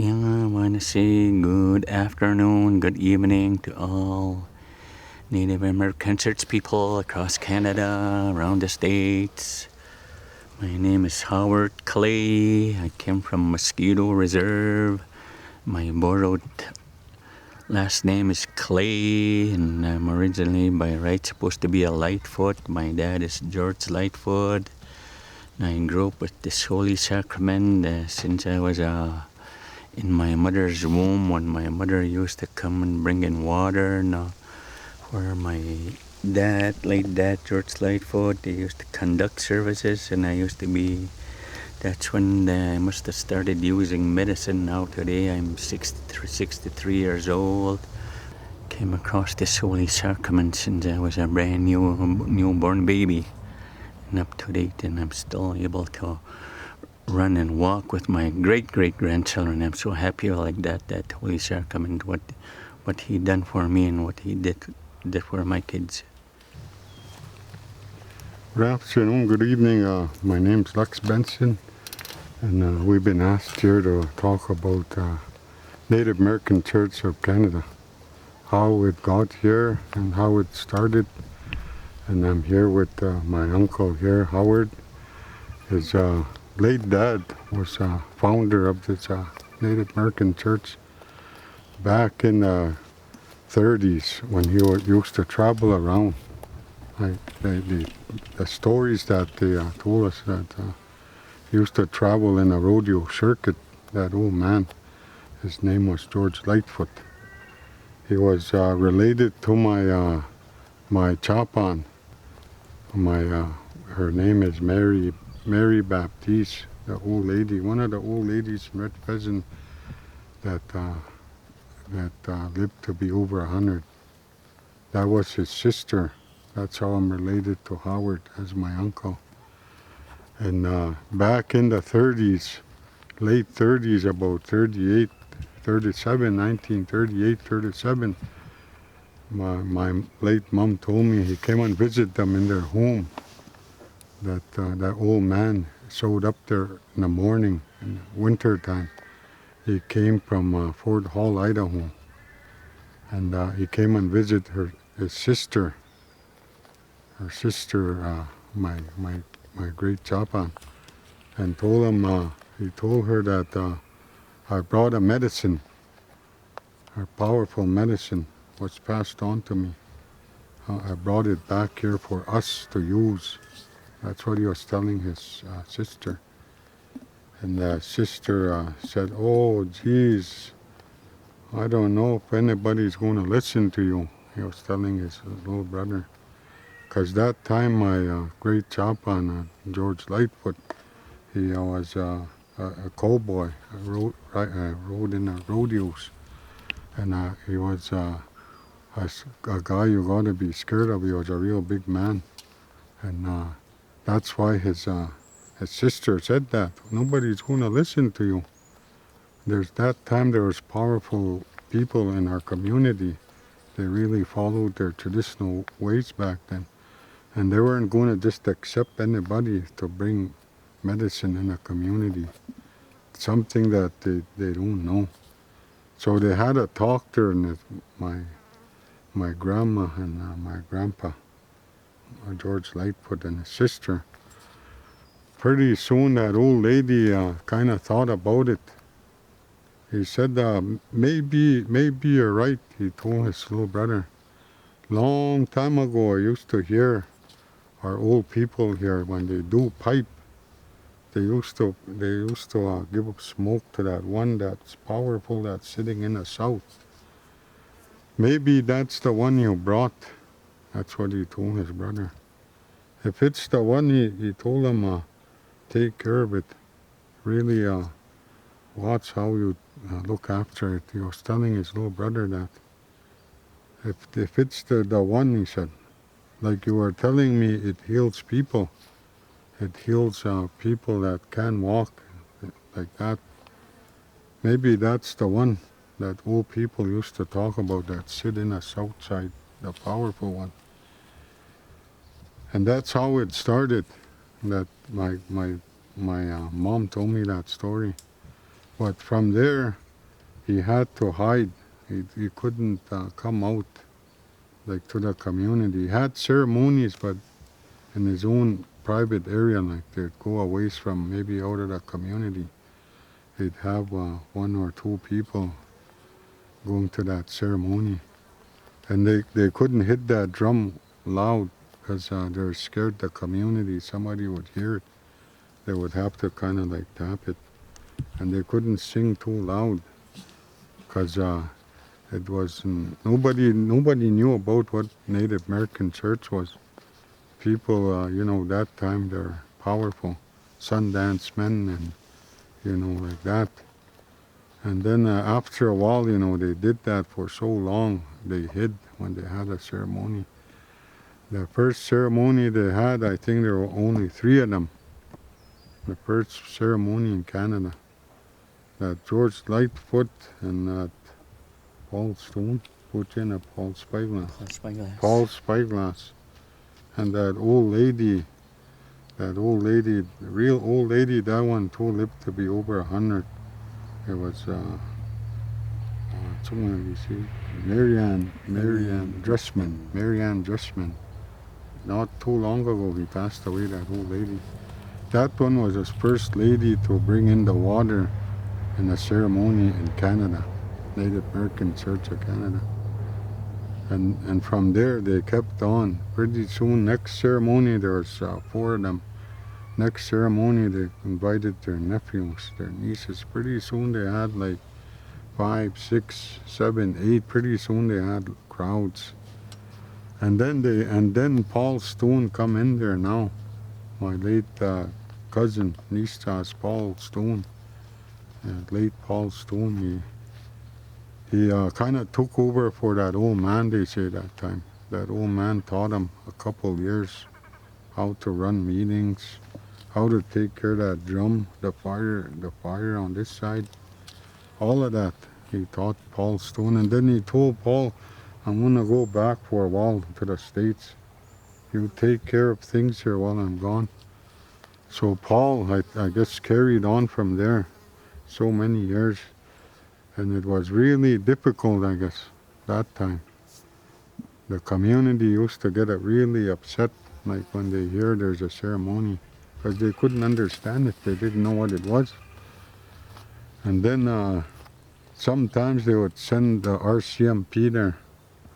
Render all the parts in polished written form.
Yeah, I want to say good afternoon, good evening to all Native American church people across Canada, around the States. My name is Howard Clay. I came from Mosquito Reserve. My borrowed last name is Clay, and I'm originally by right supposed to be a Lightfoot. My dad is George Lightfoot. I grew up with this Holy Sacrament since I was in my mother's womb, when my mother used to come and bring in water. Now, where my late dad, George Lightfoot, they used to conduct services, and that's when I must have started using medicine. Now today I'm 63 years old. Came across this Holy Sacrament since I was a brand newborn baby, and up to date, and I'm still able to run and walk with my great-great-grandchildren. I'm so happy like that Holy Sacrament, what he done for me and what he did for my kids. Good afternoon, good evening. My name's Benson, and we've been asked here to talk about Native American Church of Canada, how it got here and how it started. And I'm here with my uncle here, Howard. His late dad was founder of this Native American Church back in the 30s when he used to travel around. The stories that they told us that he used to travel in a rodeo circuit, that old man, his name was George Lightfoot. He was related to my chapan. Her name is Mary Baptiste, the old lady, one of the old ladies in Red Pheasant that lived to be over 100. That was his sister. That's how I'm related to Howard as my uncle. And back in the 30s, late 30s, about 1938, 37, my late mom told me he came and visited them in their home. That old man showed up there in the morning in the winter time. He came from Fort Hall, Idaho, and he came and visited his sister. Her sister, my great chapan, and he told her that I brought a medicine, a powerful medicine was passed on to me. I brought it back here for us to use. That's what he was telling his sister. And the sister said, "Oh, geez, I don't know if anybody's going to listen to you," he was telling his little brother. Because that time my great chapan, George Lightfoot, he was a cowboy, rode in the rodeos, and he was a guy you got to be scared of. He was a real big man, and that's why his sister said that nobody's going to listen to you. That time there was powerful people in our community. They really followed their traditional ways back then. And they weren't going to just accept anybody to bring medicine in a community, something that they don't know. So they had a doctor, and my grandma and my grandpa, George Lightfoot, and his sister. Pretty soon that old lady kind of thought about it. He said, maybe you're right, he told his little brother. Long time ago I used to hear our old people here, when they do pipe, they used to give up smoke to that one that's powerful, that's sitting in the south. Maybe that's the one you brought. That's what he told his brother. If it's the one, he told him, take care of it. Really watch how you look after it. He was telling his little brother that. If it's the one, he said, like you were telling me, it heals people. It heals people that can walk like that. Maybe that's the one that old people used to talk about, that sit in the south side, the powerful one. And that's how it started. That my mom told me that story. But from there, he had to hide. He couldn't come out like to the community. He had ceremonies, but in his own private area, like they'd go away from maybe out of the community. He'd have one or two people going to that ceremony. And they couldn't hit that drum loud because they're scared the community, somebody would hear it. They would have to kind of like tap it. And they couldn't sing too loud because it was nobody knew about what Native American church was. People, that time they're powerful, Sundance men and, like that. And then after a while, they did that for so long, they hid when they had a ceremony. The first ceremony they had, I think there were only 3 of them. The first ceremony in Canada. That George Lightfoot and that Paul Stone put in a Paul Spyglass. Paul Spyglass. And that old lady, the real old lady, that one too lived to be over 100. It was, someone you see, Marianne Dressman. Not too long ago he passed away, that old lady. That one was his first lady to bring in the water in a ceremony in Canada, Native American Church of Canada. And from there they kept on. Pretty soon, next ceremony, there was 4 of them. Next ceremony, they invited their nephews, their nieces. Pretty soon they had like 5, 6, 7, 8. Pretty soon they had crowds. And then Paul Stone come in there now. My late cousin, Nistas Paul Stone. Late Paul Stone. He kind of took over for that old man, they say that time. That old man taught him a couple years how to run meetings, how to take care of that drum, the fire on this side. All of that he taught Paul Stone. And then he told Paul, I'm going to go back for a while to the States. You take care of things here while I'm gone. So Paul, I guess, carried on from there so many years. And it was really difficult, I guess, that time. The community used to get really upset, like when they hear there's a ceremony, because they couldn't understand it. They didn't know what it was. And then sometimes they would send the RCMP there,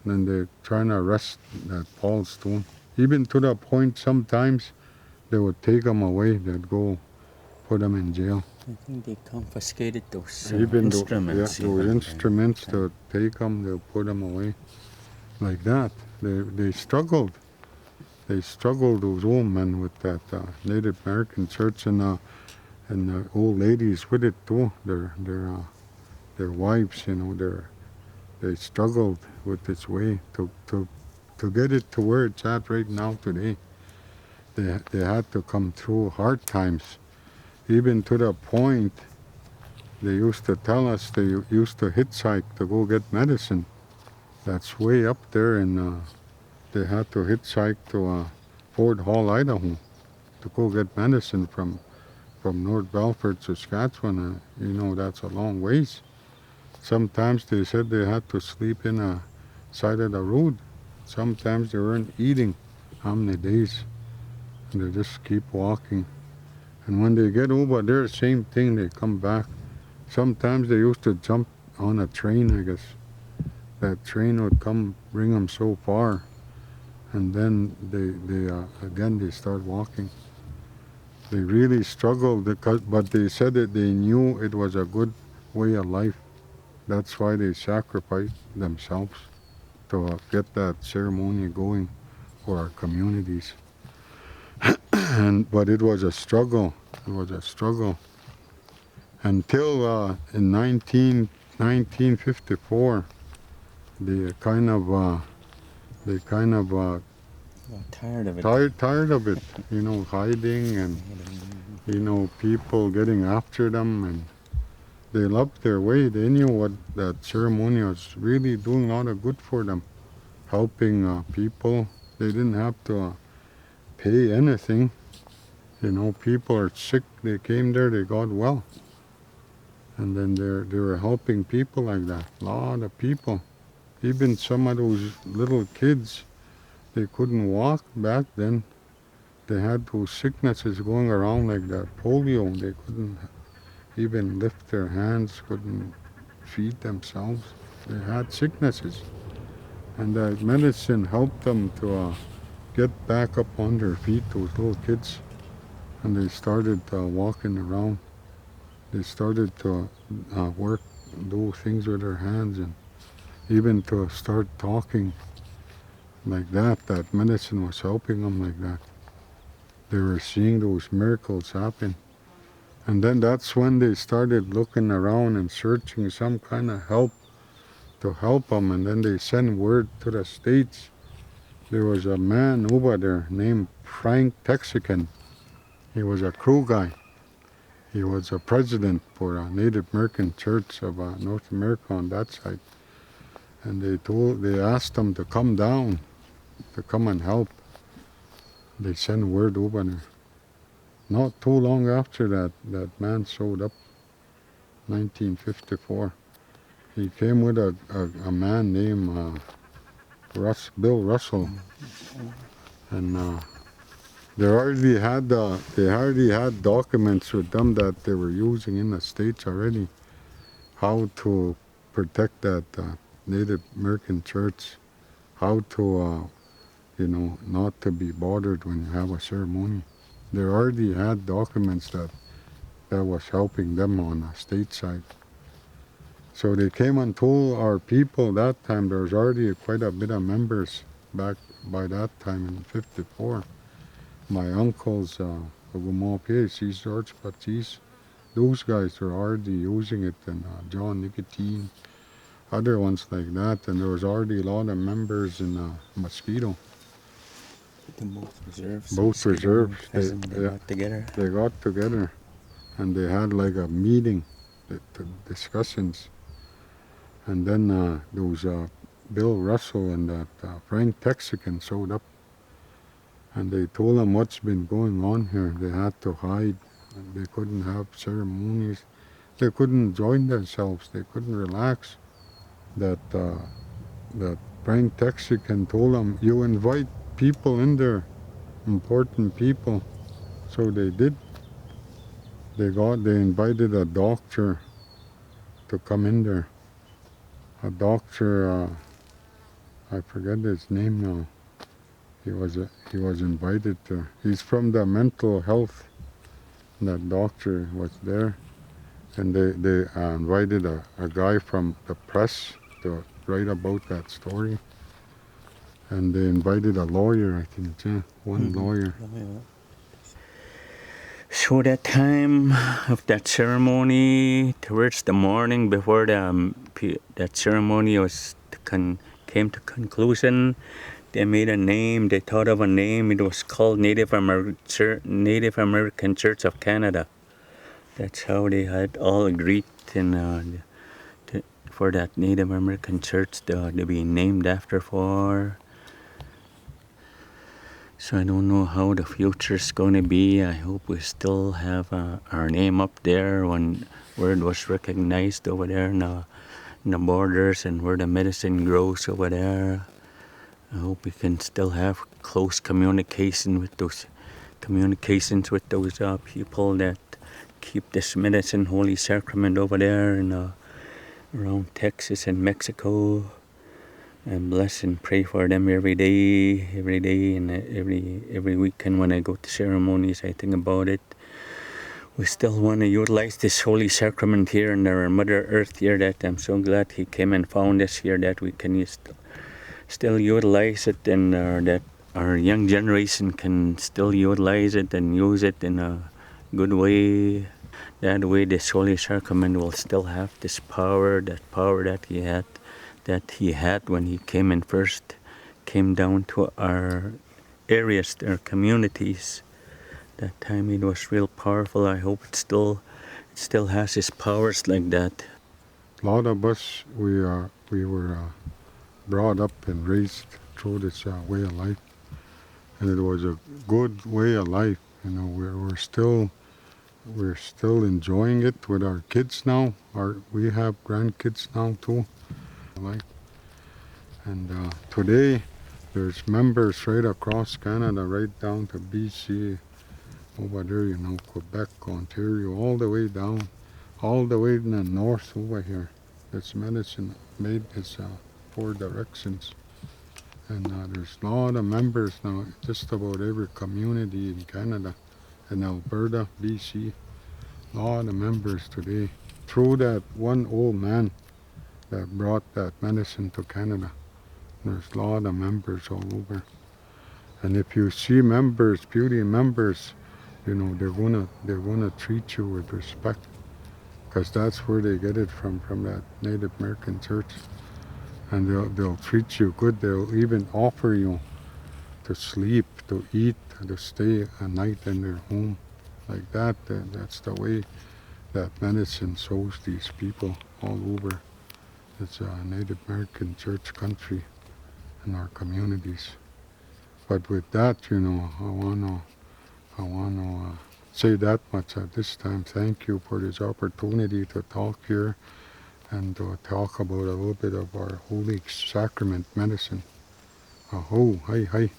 and they're trying to arrest that Paul Stone. Even to the point sometimes they would take him away. They'd go put him in jail. I think they confiscated those instruments. Those instruments, right? they'll take them, they'll put them away. Like that. They struggled. They struggled, those old men, with that Native American church, and the old ladies with it too. Their wives, they struggled with this way to get it to where it's at right now today. They had to come through hard times, even to the point they used to tell us they used to hitchhike to go get medicine. That's way up there, and they had to hitchhike to Fort Hall, Idaho, to go get medicine from North Belfort, Saskatchewan. That's a long ways. Sometimes they said they had to sleep in a side of the road. Sometimes they weren't eating how many days. And they just keep walking. And when they get over there, same thing, they come back. Sometimes they used to jump on a train, I guess. That train would come bring them so far. And then they start walking. They really struggled, but they said that they knew it was a good way of life. That's why they sacrificed themselves to get that ceremony going for our communities. But it was a struggle. It was a struggle until in 1954, they kind of Tired of it. tired of it, hiding and people getting after them, and they loved their way. They knew what that ceremony was really doing a lot of good for them, helping people. They didn't have to pay anything. People are sick. They came there. They got well. And then they were helping people like that. A lot of people. Even some of those little kids, they couldn't walk back then. They had those sicknesses going around like that. Polio, they couldn't even lift their hands, couldn't feed themselves. They had sicknesses. And that medicine helped them to get back up on their feet, those little kids. And they started walking around. They started to work, do things with their hands, and even to start talking like that. That medicine was helping them like that. They were seeing those miracles happen. And then that's when they started looking around and searching some kind of help to help them. And then they sent word to the States. There was a man over there named Frank Texican. He was a crew guy. He was a president for a Native American church of North America on that side. And they asked him to come down, to come and help. They sent word over there. Not too long after that, that man showed up, 1954. He came with a man named Bill Russell, and they already had documents with them that they were using in the States already, how to protect that Native American church, how to not to be bothered when you have a ceremony. They already had documents that was helping them on the state side. So they came and told our people that time. There was already quite a bit of members back by that time in '54. My uncles, Gumopies, George Baptiste, those guys were already using it, and John Nicotine, other ones like that. And there was already a lot of members in Mosquito. The both reserves. Both reserves. They got together. They got together, and they had like a meeting, the discussions. And then those Bill Russell and that Frank Texican showed up, and they told them what's been going on here. They had to hide, and they couldn't have ceremonies. They couldn't join themselves. They couldn't relax. That Frank Texican told them, you invite people in there, important people. So they did. They invited a doctor to come in there. A doctor, I forget his name now. He was invited to. He's from the mental health. That doctor was there, and they invited a guy from the press to write about that story. And they invited a lawyer, I think, yeah, one lawyer. So that time of that ceremony, towards the morning before that ceremony came to conclusion, they made a name. They thought of a name. It was called Native American Church of Canada. That's how they had all agreed for that Native American church to be named after for. So I don't know how the future's going to be. I hope we still have our name up there where it was recognized over there in the borders and where the medicine grows over there. I hope we can still have close communications with those people that keep this medicine, Holy Sacrament over there in around Texas and Mexico. And bless and pray for them every day, and every weekend when I go to ceremonies, I think about it. We still want to utilize this Holy Sacrament here in our Mother Earth here. That I'm so glad He came and found us here, that we can still utilize it, and that our young generation can still utilize it and use it in a good way. That way, this Holy Sacrament will still have this power, that He had when He came and first came down to our areas, our communities. That time it was real powerful. I hope it still has its powers like that. A lot of us, we were brought up and raised through this way of life, and it was a good way of life. We're still we're still enjoying it with our kids now. We have grandkids now too. Like, and today there's members right across Canada, right down to BC, over there, Quebec, Ontario, all the way down, all the way in the north over here. It's medicine made its 4 directions. And there's a lot of members now, just about every community in Canada, in Alberta, BC, a lot of members today. Through that one old man that brought that medicine to Canada, there's a lot of members all over. And if you see members, beauty members, they're gonna treat you with respect, because that's where they get it from that Native American church. And they'll treat you good. They'll even offer you to sleep, to eat, to stay a night in their home, like that. That's the way that medicine shows these people all over. It's a Native American church country in our communities. But with that, I wanna say that much at this time. Thank you for this opportunity to talk here and to talk about a little bit of our Holy Sacrament medicine. Aho, hi, hi.